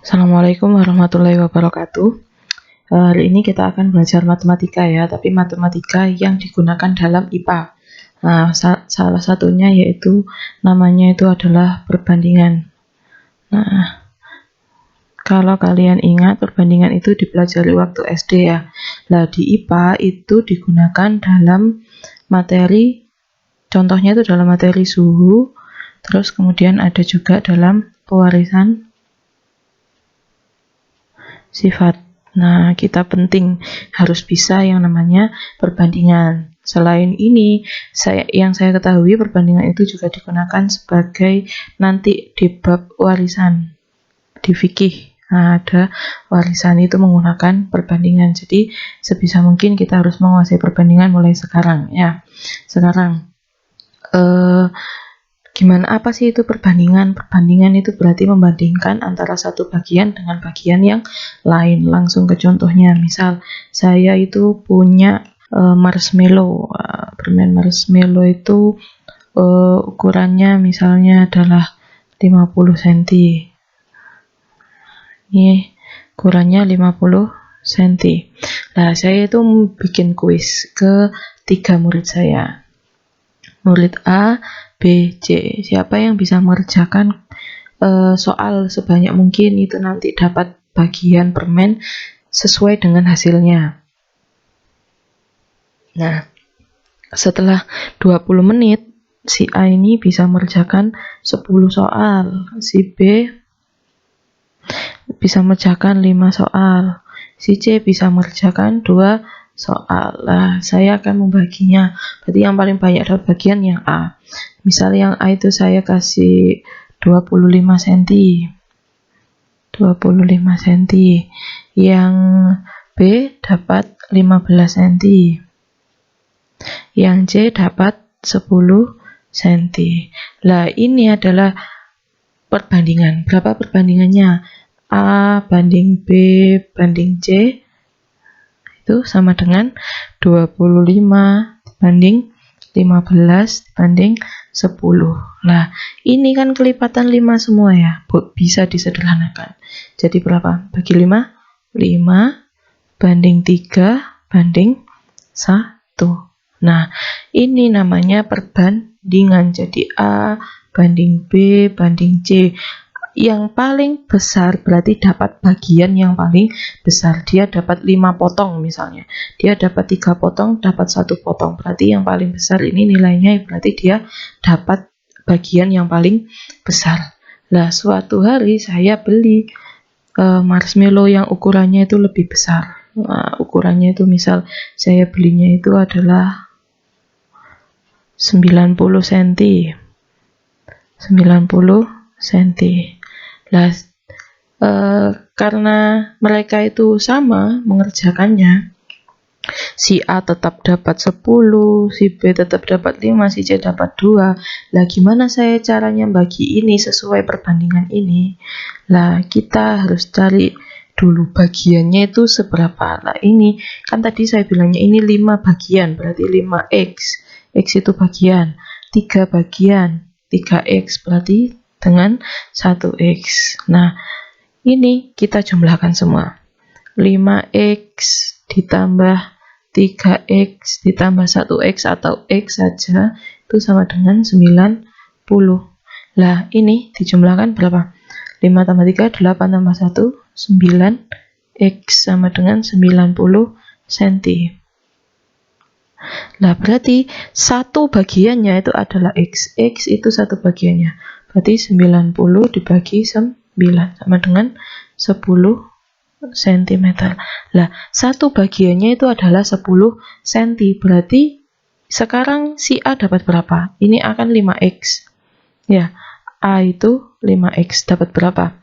Assalamualaikum warahmatullahi wabarakatuh. Hari ini kita akan belajar matematika ya, tapi matematika yang digunakan dalam IPA. Nah, salah satunya yaitu namanya itu adalah perbandingan. Nah, kalau kalian ingat perbandingan itu dipelajari waktu SD ya. Nah, di IPA itu digunakan dalam materi, contohnya itu dalam materi suhu, terus kemudian ada juga dalam pewarisan sifat. Nah, kita penting harus bisa yang namanya perbandingan. Selain ini, yang saya ketahui perbandingan itu juga digunakan sebagai nanti di bab warisan di fikih. Nah, ada warisan itu menggunakan perbandingan. Jadi, sebisa mungkin kita harus menguasai perbandingan mulai sekarang ya. Sekarang gimana, apa sih itu perbandingan? Perbandingan itu berarti membandingkan antara satu bagian dengan bagian yang lain. Langsung ke contohnya, misal saya itu punya marshmallow. Permen marshmallow itu ukurannya misalnya adalah 50 cm. Ini ukurannya 50 cm. Nah, saya itu bikin kuis ke 3 murid saya. Murid A, B, C. Siapa yang bisa mengerjakan soal sebanyak mungkin itu nanti dapat bagian permen sesuai dengan hasilnya. Nah, setelah 20 menit si A ini bisa mengerjakan 10 soal, si B bisa mengerjakan 5 soal, si C bisa mengerjakan 2 soal. Lah, saya akan membaginya. Berarti yang paling banyak dapat bagian yang A. Misal yang A itu saya kasih 25 cm. 25 cm. Yang B dapat 15 cm. Yang C dapat 10 cm. Lah, ini adalah perbandingan. Berapa perbandingannya? A banding B banding C itu sama dengan 25 banding 15 banding 10. Nah, ini kan kelipatan 5 semua ya, bisa disederhanakan. Jadi berapa? Bagi 5? 5 banding 3 banding 1. Nah, ini namanya perbandingan. Jadi A banding B banding C. Yang paling besar berarti dapat bagian yang paling besar. Dia dapat 5 potong misalnya. Dia dapat 3 potong, dapat 1 potong. Berarti yang paling besar ini nilainya berarti dia dapat bagian yang paling besar. Nah, suatu hari saya beli marshmallow yang ukurannya itu lebih besar. Nah, ukurannya itu misal saya belinya itu adalah 90 cm. 90 cm. Nah, karena mereka itu sama mengerjakannya, si A tetap dapat 10, si B tetap dapat 5, si C dapat 2. Lah, gimana saya caranya bagi ini sesuai perbandingan ini? Lah, kita harus cari dulu bagiannya itu seberapa. Lah, ini kan tadi saya bilangnya ini 5 bagian, berarti 5x. X itu bagian, 3 bagian, 3x berarti dengan 1x. Nah, ini kita jumlahkan semua. 5x ditambah 3x ditambah 1x atau x saja itu sama dengan 90. Lah, ini dijumlahkan berapa? 5 tambah 3, 8 tambah 1, 9. X sama dengan 90 cm. Nah, berarti satu bagiannya itu adalah X. X itu satu bagiannya. Berarti 90 dibagi 9 sama dengan 10 cm. Nah, satu bagiannya itu adalah 10 cm. Berarti sekarang si A dapat berapa? Ini akan 5x. Ya, A itu 5x dapat berapa?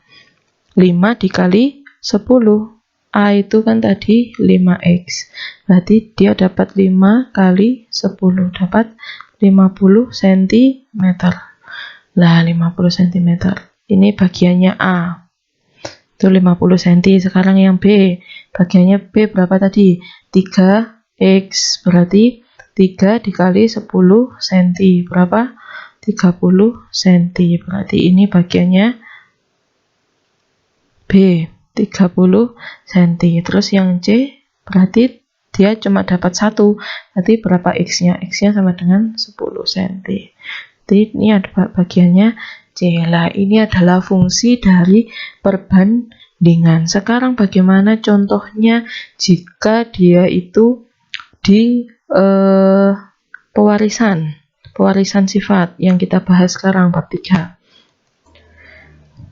5 dikali 10. A itu kan tadi 5x. Berarti dia dapat 5 kali 10. Dapat 50 cm. Lah, 50 cm. Ini bagiannya A. Itu 50 cm. Sekarang yang B. Bagiannya B berapa tadi? 3x. Berarti 3 dikali 10 cm. Berapa? 30 cm. Berarti ini bagiannya B. B 30 cm. Terus yang C berarti dia cuma dapat 1. Berarti berapa X-nya? X-nya sama dengan 10 cm. Jadi ini ada bagiannya C. Lah, ini adalah fungsi dari perbandingan. Sekarang bagaimana contohnya jika dia itu di pewarisan sifat yang kita bahas sekarang bab 3.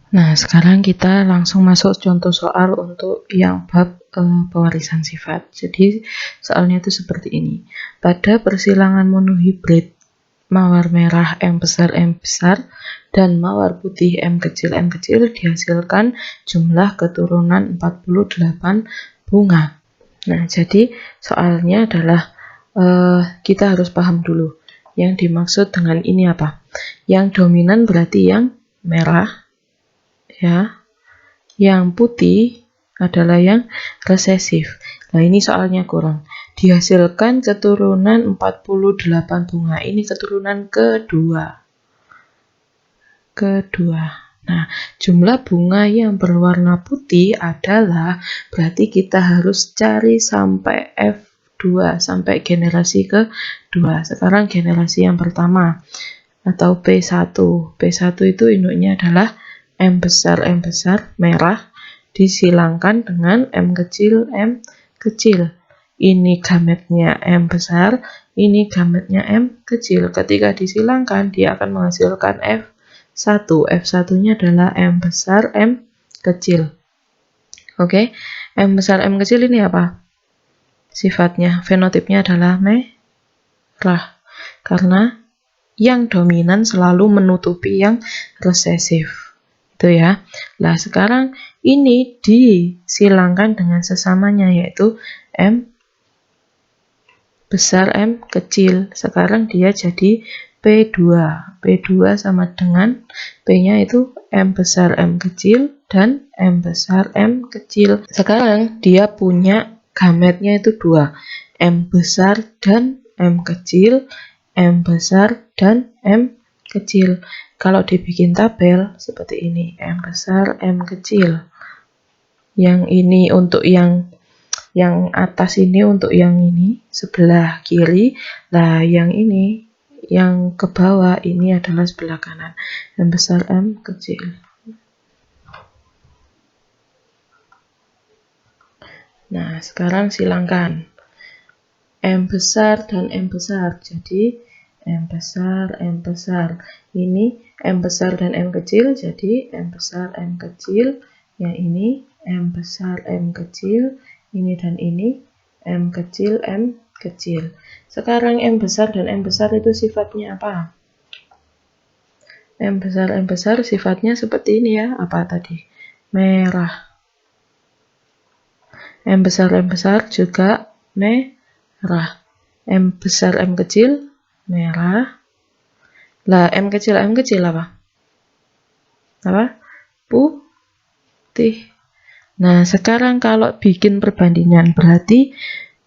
Nah, sekarang kita langsung masuk contoh soal untuk yang bab pewarisan sifat. Jadi, soalnya itu seperti ini. Pada persilangan monohibrid mawar merah M besar dan mawar putih M kecil dihasilkan jumlah keturunan 48 bunga. Nah, jadi soalnya adalah kita harus paham dulu yang dimaksud dengan ini apa. Yang dominan berarti yang merah, ya. Yang putih adalah yang resesif. Nah, ini soalnya kurang. Dihasilkan keturunan 48 bunga. Ini keturunan kedua. Nah, jumlah bunga yang berwarna putih adalah berarti kita harus cari sampai F2, sampai generasi kedua. Sekarang generasi yang pertama atau P1. P1 itu induknya adalah M besar merah disilangkan dengan M kecil. Ini gametnya M besar, ini gametnya M kecil. Ketika disilangkan, dia akan menghasilkan F1. F1-nya adalah M besar, M kecil. Oke, M besar, M kecil ini apa? Sifatnya, fenotipnya adalah merah. Karena yang dominan selalu menutupi yang resesif. Itu ya. Nah, sekarang ini disilangkan dengan sesamanya, yaitu M besar M kecil. Sekarang dia jadi P2. P2 sama dengan P-nya itu M besar M kecil dan M besar M kecil. Sekarang dia punya gametnya itu 2. M besar dan M kecil, M besar dan M kecil. Kalau dibikin tabel seperti ini, M besar M kecil. Yang ini untuk yang atas ini untuk yang ini sebelah kiri. Nah, yang ini yang ke bawah ini adalah sebelah kanan. M besar M kecil. Nah, sekarang silangkan M besar dan M besar. Jadi M besar ini M besar dan M kecil, jadi M besar M kecil. Yang ini M besar M kecil, ini dan ini M kecil M kecil. Sekarang M besar dan M besar itu sifatnya apa? M besar sifatnya seperti ini ya. Apa tadi? Merah. M besar juga merah. M besar M kecil merah. Lah, M kecil apa? Apa? Putih. Nah, sekarang kalau bikin perbandingan, berarti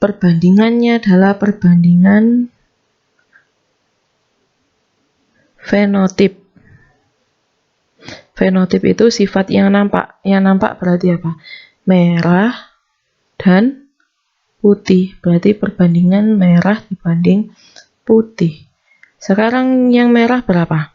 perbandingannya adalah perbandingan fenotip. Fenotip itu sifat yang nampak. Yang nampak berarti apa? Merah dan putih. Berarti perbandingan merah dibanding putih. Sekarang yang merah berapa?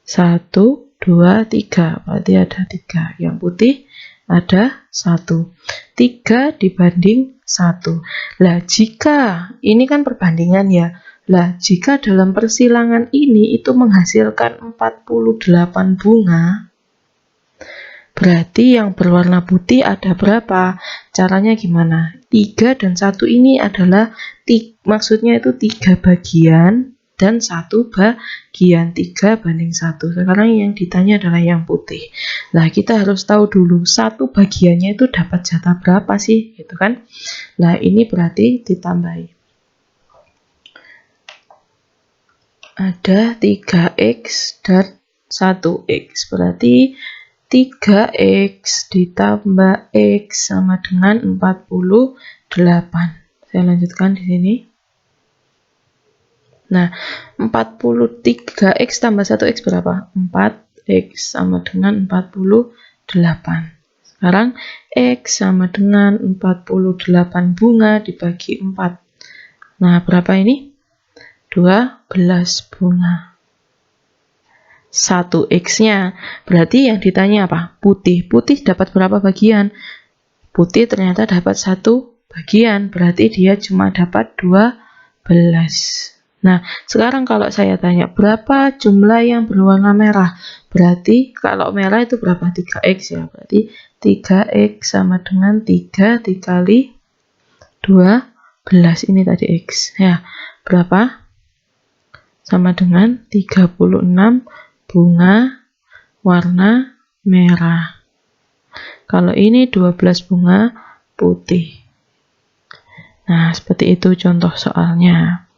1, 2, 3. Berarti ada 3. Yang putih ada 1. 3 dibanding 1. Lah, jika ini kan perbandingan ya. Lah, jika dalam persilangan ini itu menghasilkan 48 bunga, berarti yang berwarna putih ada berapa? Caranya gimana? 3 dan 1 ini adalah maksudnya itu 3 bagian dan 1 bagian. 3 banding 1. Sekarang yang ditanya adalah yang putih. Nah, kita harus tahu dulu 1 bagiannya itu dapat jatah berapa sih, gitu kan? Nah, ini berarti ditambahi. Ada 3X dan 1X. Berarti 3X ditambah X sama dengan 48. Saya lanjutkan di sini. Nah, 43X tambah 1X berapa? 4X sama dengan 48. Sekarang X sama dengan 48 bunga dibagi 4. Nah, berapa ini? 12 bunga. 1 X-nya. Berarti yang ditanya apa? Putih. Putih dapat berapa bagian? Putih ternyata dapat 1 bagian. Berarti dia cuma dapat 12. Nah, sekarang kalau saya tanya berapa jumlah yang berwarna merah? Berarti kalau merah itu berapa? 3X ya. Berarti 3X sama dengan 3 dikali 12. Ini tadi X. Ya, berapa? Sama dengan 36 bunga warna merah. Kalau ini 12 bunga putih. Nah, seperti itu contoh soalnya.